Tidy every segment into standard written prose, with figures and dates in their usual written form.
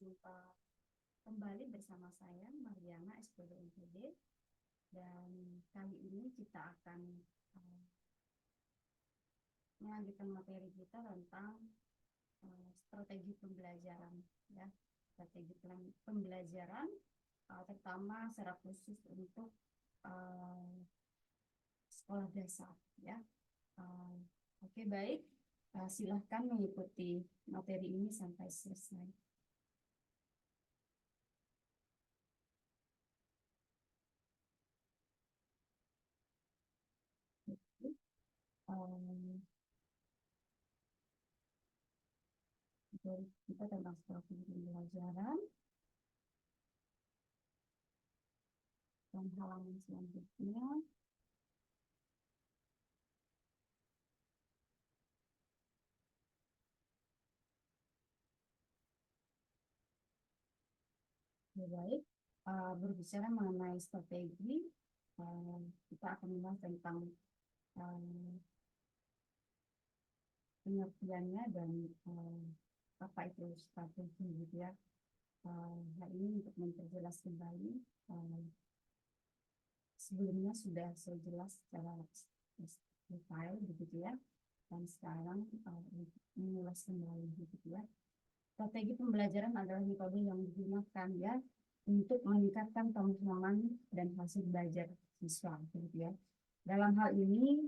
Jumpa kembali bersama saya Mariana SPD NPD, dan kali ini kita akan melanjutkan materi kita tentang strategi pembelajaran, ya, strategi pembelajaran terutama secara khusus untuk sekolah dasar, ya. Oke, baik, silahkan mengikuti materi ini sampai selesai. Kita tentang strategi pembelajaran, dan halaman selanjutnya baik, berbicara mengenai strategi, kita akan membahas tentang pengertiannya dan apa itu strategi, gitu ya. Hal ini untuk memperjelas kembali, sebelumnya sudah saya jelas secara detail, begitu ya, dan sekarang mengulas kembali, begitu ya. Strategi pembelajaran adalah metode yang digunakan, ya, untuk meningkatkan pemahaman dan hasil belajar siswa, gitu ya. Dalam hal ini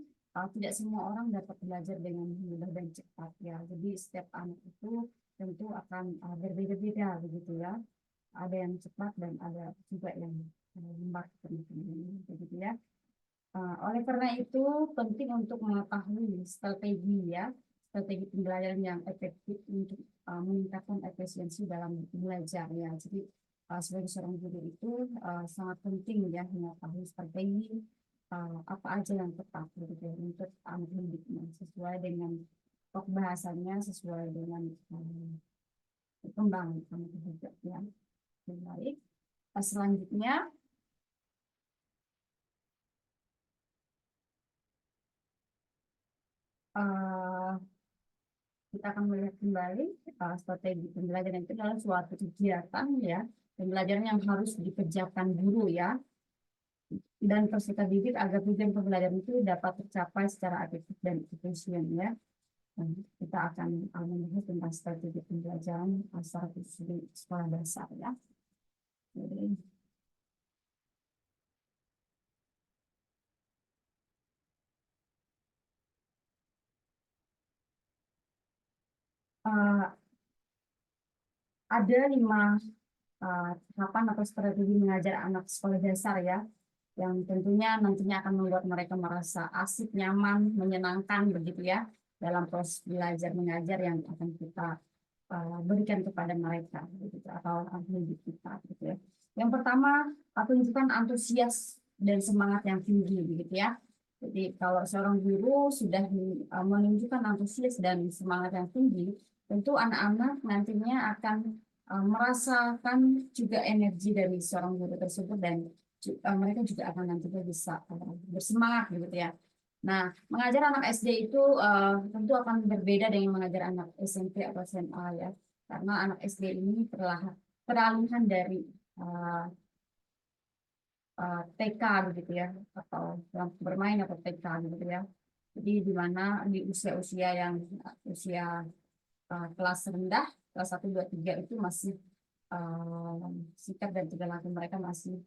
tidak semua orang dapat belajar dengan mudah dan cepat, ya. Jadi setiap anak itu tentu akan berbeda-beda, begitu ya. Ada yang cepat dan ada juga yang lambat, begitu ya. Oleh karena itu penting untuk mengetahui strategi, ya, strategi pembelajaran yang efektif untuk meningkatkan efisiensi dalam belajar, ya. Jadi sebagai seorang guru itu sangat penting, ya, mengetahui strategi apa aja yang tepat, gitu ya, untuk anak didiknya sesuai dengan pokok bahasanya, sesuai dengan perkembangan anak didik, ya. Baik, selanjutnya kita akan melihat kembali strategi pembelajaran itu adalah suatu kegiatan, ya, pembelajaran yang harus dikerjakan guru, ya, dan peserta didik agar tujuan pembelajaran itu dapat tercapai secara efektif dan efisien, ya. Dan kita akan membahas tentang strategi pembelajaran secara khusus di sekolah dasar, ya. Jadi, ada 5 tahapan atau strategi mengajar anak sekolah dasar, ya, yang tentunya nantinya akan membuat mereka merasa asik, nyaman, menyenangkan, begitu ya, dalam proses belajar mengajar yang akan kita berikan kepada mereka, begitu, atau didik kita, gitu ya. Yang pertama, tunjukkan antusias dan semangat yang tinggi, begitu ya. Jadi kalau seorang guru sudah menunjukkan antusias dan semangat yang tinggi, tentu anak-anak nantinya akan merasakan juga energi dari seorang guru tersebut, dan mereka juga akan nantinya bisa bersemangat, begitu ya. Nah, mengajar anak SD itu tentu akan berbeda dengan mengajar anak SMP atau SMA, ya, karena anak SD ini peralihan dari TK, begitu ya, atau yang bermain atau TK, gitu ya. Jadi di mana di usia-usia yang usia kelas rendah, kelas 1, 2, 3 itu masih sikap dan perilaku mereka masih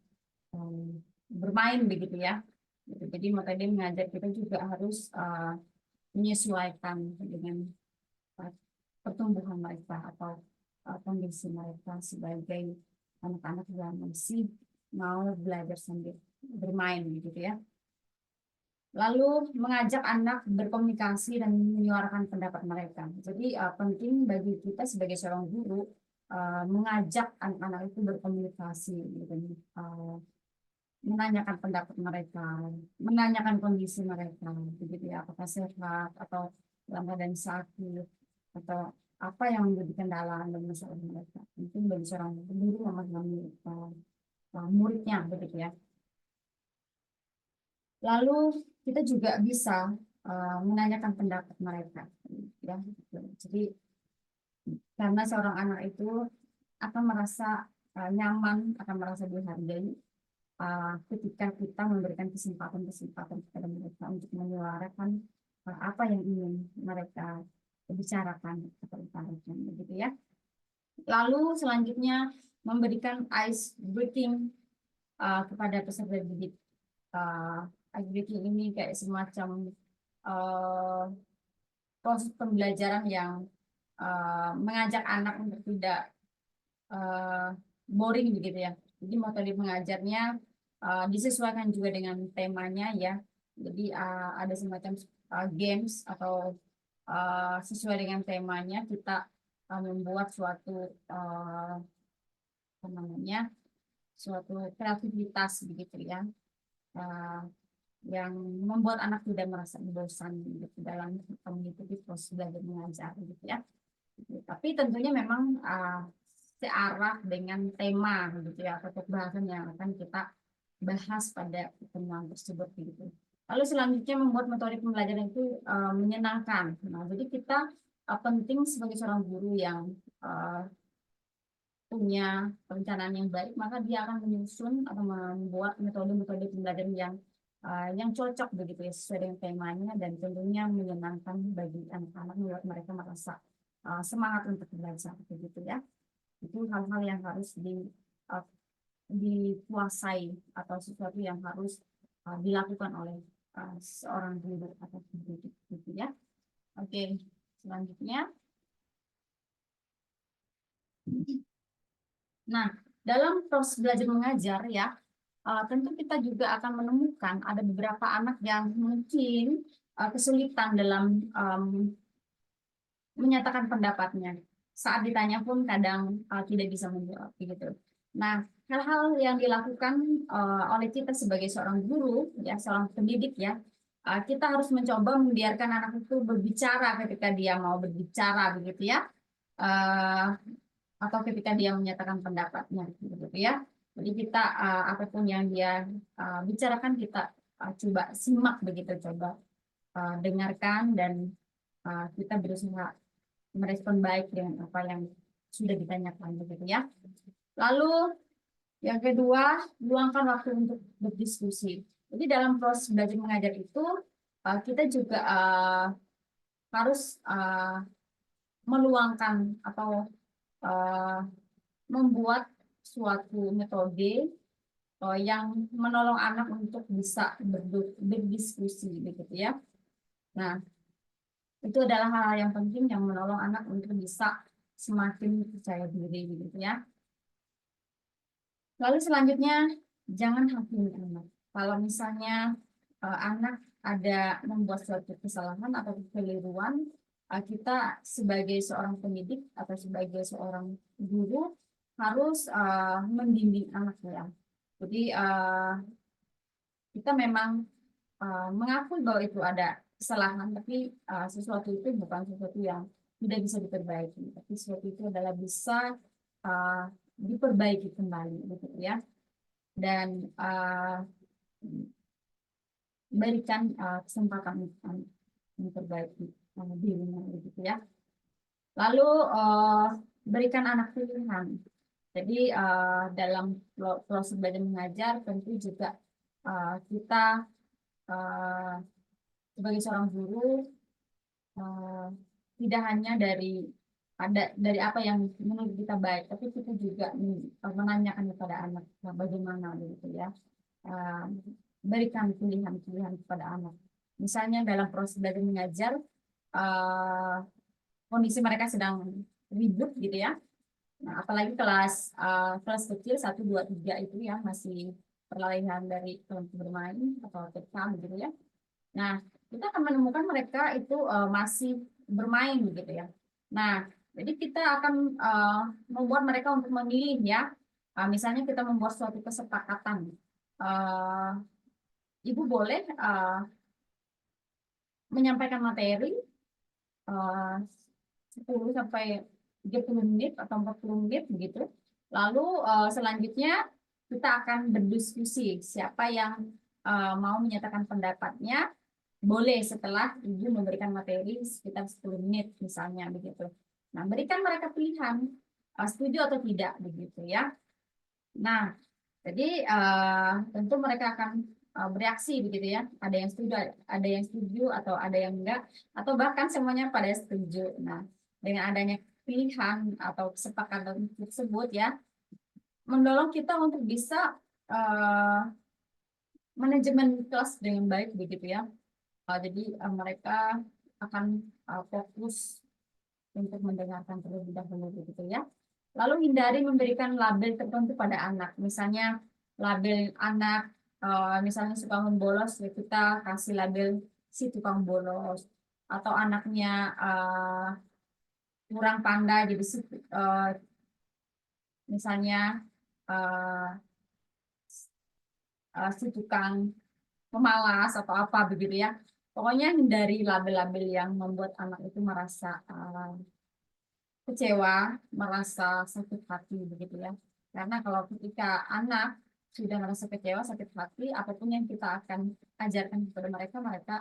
bermain, begitu ya. Jadi makanya dia mengajar kita juga harus menyesuaikan dengan pertumbuhan mereka atau kondisi mereka sebagai anak-anak yang masih mau belajar sambil bermain, gitu ya. Lalu mengajak anak berkomunikasi dan menyuarakan pendapat mereka. Jadi penting bagi kita sebagai seorang guru mengajak anak-anak itu berkomunikasi, gitu. Menanyakan pendapat mereka, menanyakan kondisi mereka, begitu ya, apakah sehat atau dalam keadaan sakit, atau apa yang menjadi kendala dan masalah mereka. Mungkin bagi seorang guru memahami muridnya, begitu ya. Lalu kita juga bisa menanyakan pendapat mereka, ya. Jadi karena seorang anak itu akan merasa nyaman, akan merasa dihargai ketika kita memberikan kesempatan-kesempatan kepada mereka untuk menyuarakan apa yang ingin mereka bicarakan atau utarakan, begitu ya. Lalu selanjutnya memberikan ice breaking kepada peserta didik. Ice breaking ini kayak semacam proses pembelajaran yang mengajak anak untuk tidak boring begitu ya. Jadi metode mengajarnya disesuaikan juga dengan temanya ya. Jadi ada semacam games atau sesuai dengan temanya kita membuat suatu apa namanya, suatu kreativitas begitu ya, yang membuat anak tidak merasa bosan gitu dalam mengikuti proses belajar mengajar gitu ya. Tapi tentunya memang searah dengan tema gitu ya, atau bahasan yang akan kita bahas pada pertemuan tersebut gitu. Lalu selanjutnya membuat metode pembelajaran itu menyenangkan. Nah, jadi kita penting sebagai seorang guru yang punya perencanaan yang baik, maka dia akan menyusun atau membuat metode-metode pembelajaran yang cocok begitu ya, sesuai dengan temanya dan tentunya menyenangkan bagi anak-anak, membuat mereka merasa semangat untuk belajar begitu ya. Itu hal-hal yang harus dikuasai atau sesuatu yang harus dilakukan oleh seorang guru atau pendidik gitu ya. Oke, selanjutnya. Nah, dalam proses belajar mengajar ya, tentu kita juga akan menemukan ada beberapa anak yang mungkin kesulitan dalam menyatakan pendapatnya. Saat ditanya pun kadang tidak bisa menjawab gitu. Nah, hal-hal yang dilakukan oleh kita sebagai seorang guru, ya seorang pendidik ya, kita harus mencoba membiarkan anak itu berbicara ketika dia mau berbicara begitu ya, atau ketika dia menyatakan pendapatnya begitu ya. Jadi kita apapun yang dia bicarakan kita coba simak begitu, coba dengarkan dan kita berusaha merespon baik dengan apa yang sudah ditanyakan begitu ya. Lalu yang kedua, luangkan waktu untuk berdiskusi. Jadi dalam proses belajar mengajar itu kita juga harus meluangkan atau membuat suatu metode yang menolong anak untuk bisa berdiskusi begitu ya. Nah, itu adalah hal-hal yang penting yang menolong anak untuk bisa semakin percaya diri gitu ya. Lalu selanjutnya, jangan hakimi anak. Kalau misalnya anak ada membuat suatu kesalahan atau kekeliruan, kita sebagai seorang pendidik atau sebagai seorang guru harus membimbing anak ya. Jadi kita memang mengakui bahwa itu ada kesalahan, tapi sesuatu itu bukan sesuatu yang tidak bisa diperbaiki, tapi sesuatu itu adalah bisa diperbaiki kembali, gitu ya. Dan berikan kesempatan untuk memperbaiki dirinya, gitu ya. Lalu berikan anak pilihan. Jadi dalam proses belajar mengajar tentu juga kita sebagai seorang guru tidak hanya dari apa yang menurut kita baik, tapi kita juga menanyakan kepada anak bagaimana gitu ya. Berikan pilihan-pilihan kepada anak. Misalnya dalam proses belajar mengajar, kondisi mereka sedang ribut gitu ya. Nah, apalagi kelas kecil 1, 2, 3 itu ya masih peralihan dari kelompok bermain atau TK gitu ya. Nah, kita akan menemukan mereka itu masih bermain begitu ya. Nah, jadi kita akan membuat mereka untuk memilih ya. Misalnya kita membuat suatu kesepakatan. Ibu boleh menyampaikan materi 10 sampai 30 menit atau 40 menit begitu. Lalu selanjutnya kita akan berdiskusi siapa yang mau menyatakan pendapatnya. Boleh setelah ibu memberikan materi sekitar 10 menit misalnya begitu. Nah, berikan mereka pilihan. setuju atau tidak begitu ya. Nah, jadi tentu mereka akan bereaksi begitu ya. Ada yang setuju atau ada yang enggak, atau bahkan semuanya pada setuju. Nah, dengan adanya pilihan atau kesepakatan tersebut ya, mendorong kita untuk bisa uh, manajemen kelas dengan baik begitu ya. Jadi mereka akan fokus untuk mendengarkan terlebih dahulu begitu ya. Lalu hindari memberikan label tertentu pada anak. Misalnya label anak misalnya suka membolos, ya kita kasih label si tukang bolos. Atau anaknya kurang pandai, jadi misalnya uh, si tukang pemalas atau apa begitu ya. Pokoknya hindari label-label yang membuat anak itu merasa kecewa, merasa sakit hati begitu ya. Karena kalau ketika anak sudah merasa kecewa, sakit hati, apapun yang kita akan ajarkan kepada mereka, mereka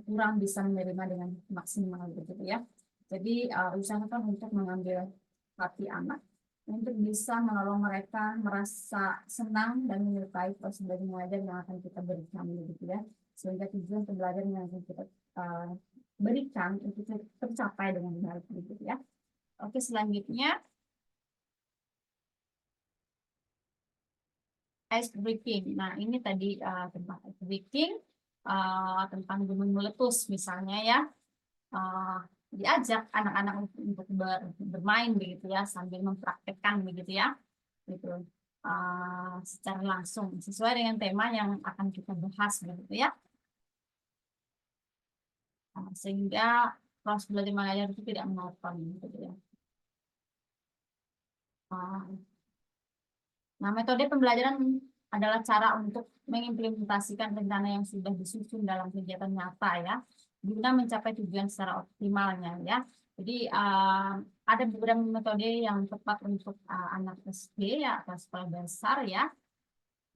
kurang bisa menerima dengan maksimal begitu ya. Jadi usahakan untuk mengambil hati anak untuk bisa menolong mereka merasa senang dan menyukai proses belajar mengajar yang akan kita berikan begitu ya. Sehingga tujuan pembelajaran yang akan kita berikan itu tercapai dengan baik begitu ya. Oke, selanjutnya ice breaking. Nah, ini tadi tentang ice breaking, tentang gunung meletus misalnya ya. Uh, Diajak anak-anak untuk bermain begitu ya, sambil mempraktekkan begitu ya, gitu. Secara langsung sesuai dengan tema yang akan kita bahas begitu ya. Sehingga proses belajar mengajar itu tidak monoton gitu ya. Uh, Nah, metode pembelajaran adalah cara untuk mengimplementasikan rencana yang sudah disusun dalam kegiatan nyata ya, guna mencapai tujuan secara optimalnya ya. Jadi ada beberapa metode yang tepat untuk anak SD ya atau sekolah dasar ya.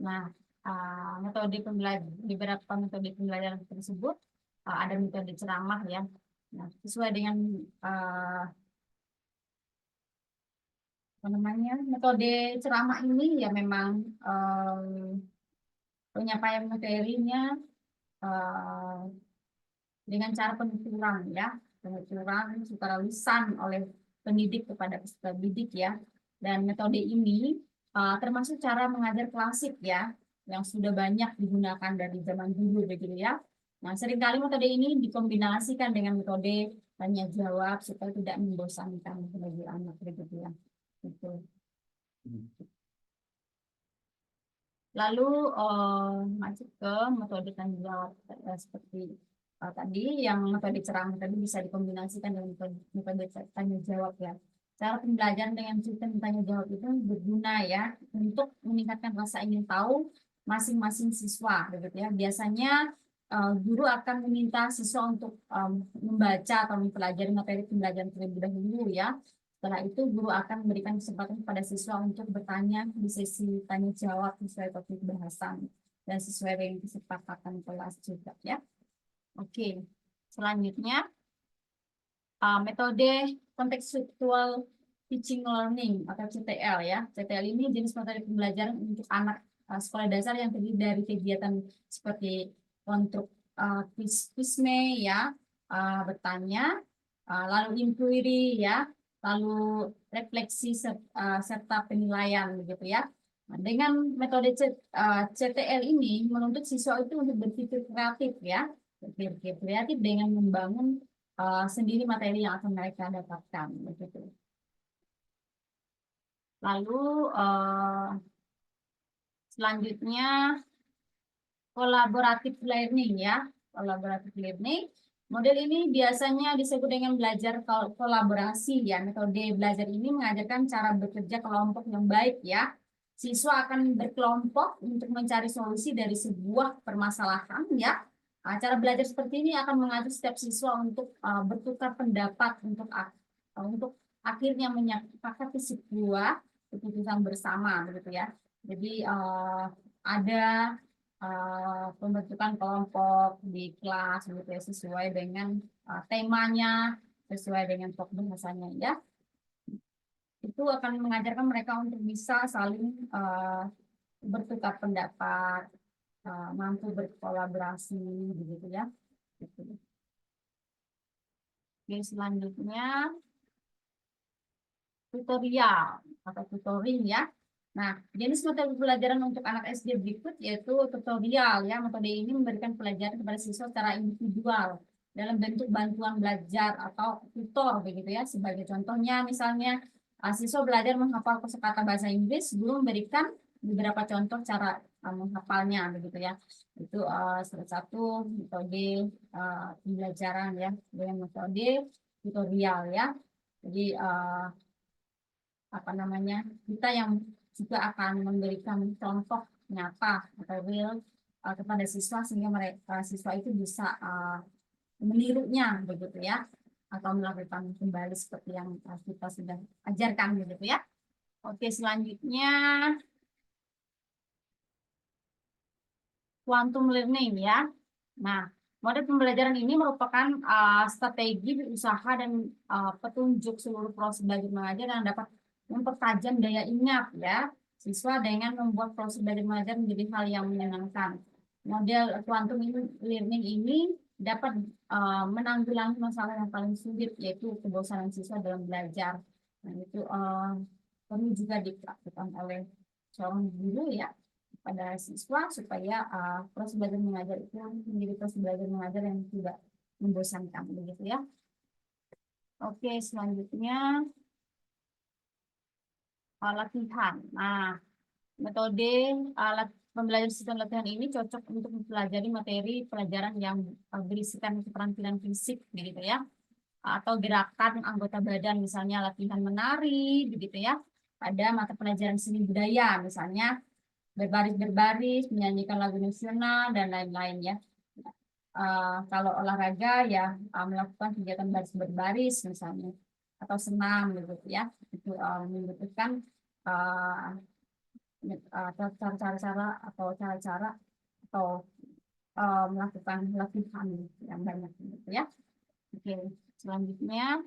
Nah, metode pembelajaran beberapa metode pembelajaran tersebut ada metode ceramah ya. Nah, sesuai dengan apa namanya metode ceramah ini ya memang penyampaian materinya eh, dengan cara penuturan ya, penuturan secara lisan oleh pendidik kepada peserta didik ya. Dan metode ini termasuk cara mengajar klasik ya, yang sudah banyak digunakan dari zaman dulu begitu ya. Nah, seringkali metode ini dikombinasikan dengan metode tanya jawab supaya tidak membosankan bagi anak begitu ya. Gitu. Lalu masuk ke metode tanya jawab seperti tadi yang metode ceramah tadi bisa dikombinasikan dengan metode tanya jawab ya. Cara pembelajaran dengan sistem tanya jawab itu berguna ya untuk meningkatkan rasa ingin tahu masing-masing siswa begitu ya. Biasanya guru akan meminta siswa untuk membaca atau mempelajari materi pembelajaran terlebih dahulu ya. Setelah itu, guru akan memberikan kesempatan kepada siswa untuk bertanya di sesi tanya jawab sesuai topik bahasan dan sesuai dengan kesepakatan kelas juga ya. Oke, selanjutnya metode contextual teaching learning atau CTL ya. CTL ini jenis materi pembelajaran untuk anak sekolah dasar yang terdiri dari kegiatan seperti konstruk quizme ya, bertanya, lalu inquiry ya, lalu refleksi serta penilaian begitu ya. Nah, dengan metode CTL ini menuntut siswa itu untuk berpikir kreatif ya, berpikir kreatif dengan membangun sendiri materi yang akan mereka dapatkan begitu. Lalu selanjutnya collaborative learning ya, collaborative learning. Model ini biasanya disebut dengan belajar kolaborasi ya. Metode belajar ini mengajarkan cara bekerja kelompok yang baik ya. Siswa akan berkelompok untuk mencari solusi dari sebuah permasalahan ya. Cara belajar seperti ini akan mengajar setiap siswa untuk bertukar pendapat untuk akhirnya menyepakati sebuah keputusan bersama begitu ya. Jadi ada pembentukan kelompok di kelas gitu ya, sesuai dengan temanya, sesuai dengan topik bahasanya ya. itu akan mengajarkan mereka untuk bisa saling bertukar pendapat, mampu berkolaborasi, begitu ya. Gitu. Oke, selanjutnya tutorial atau tutoring ya. Nah, jenis metode pelajaran untuk anak SD berikut yaitu tutorial ya. Metode ini memberikan pelajaran kepada siswa secara individual dalam bentuk bantuan belajar atau tutor begitu ya. Sebagai contohnya misalnya siswa belajar menghafal kosakata bahasa Inggris, guru memberikan beberapa contoh cara menghafalnya begitu ya. Itu salah satu metode pembelajaran ya dengan metode tutorial ya. Jadi apa namanya, kita yang juga akan memberikan contoh nyata atau real kepada siswa sehingga mereka siswa itu bisa menirunya begitu ya, atau melakukan kembali seperti yang kita sudah ajarkan begitu ya. Oke, selanjutnya quantum learning ya. Nah, model pembelajaran ini merupakan strategi usaha dan petunjuk seluruh proses belajar mengajar yang dapat mempertajam daya ingat ya siswa dengan membuat proses belajar mengajar menjadi hal yang menyenangkan. Model quantum learning ini dapat menanggulangi masalah yang paling sulit yaitu kebosanan siswa dalam belajar. Nah, itu perlu juga dipraktikkan oleh seorang guru ya pada siswa supaya proses belajar mengajar itu menjadi proses belajar mengajar yang tidak membosankan begitu ya. Oke, selanjutnya latihan. Nah, metode alat pembelajaran sistem latihan ini cocok untuk mempelajari materi pelajaran yang berisikan keterampilan fisik begitu ya, atau gerakan anggota badan misalnya latihan menari begitu ya. Pada mata pelajaran seni budaya misalnya berbaris-berbaris, menyanyikan lagu nasional, dan lain-lain ya. Kalau olahraga ya melakukan kegiatan baris berbaris misalnya, atau senam gitu ya. Itu membutuhkan cara-cara atau cara-cara atau melakukan latihan yang banyak gitu ya. Oke, selanjutnya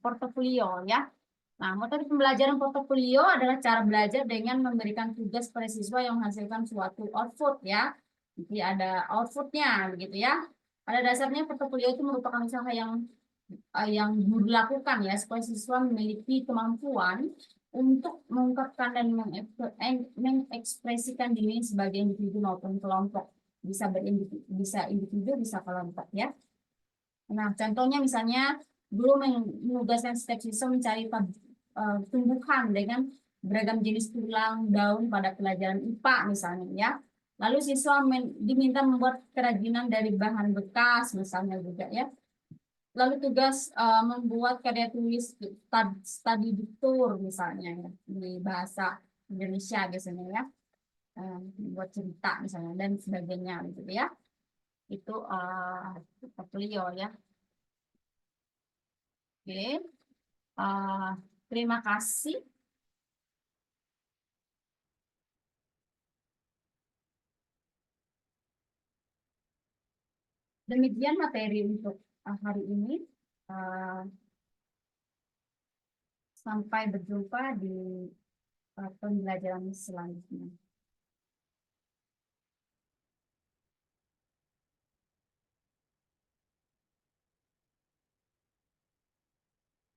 portofolio ya. Nah, metode pembelajaran portofolio adalah cara belajar dengan memberikan tugas pada siswa yang menghasilkan suatu output ya. Jadi ada outputnya begitu ya. Pada dasarnya portofolio itu merupakan usaha yang guru lakukan ya supaya siswa memiliki kemampuan untuk mengungkapkan dan mengekspresikan diri sebagai individu maupun kelompok. Bisa individu, bisa kelompok ya. Nah, contohnya misalnya guru menugaskan setiap siswa mencari tumbuhan dengan beragam jenis tulang daun pada pelajaran IPA misalnya ya. Lalu siswa diminta membuat kerajinan dari bahan bekas misalnya juga ya. Lalu tugas membuat karya tulis study diktur misalnya ya, di bahasa Indonesia biasanya ya. Buat cerita misalnya dan sebagainya gitu ya. Itu portfolio ya. Oke. Terima kasih. Demikian materi untuk hari ini. Uh, Sampai berjumpa di pembelajaran selanjutnya.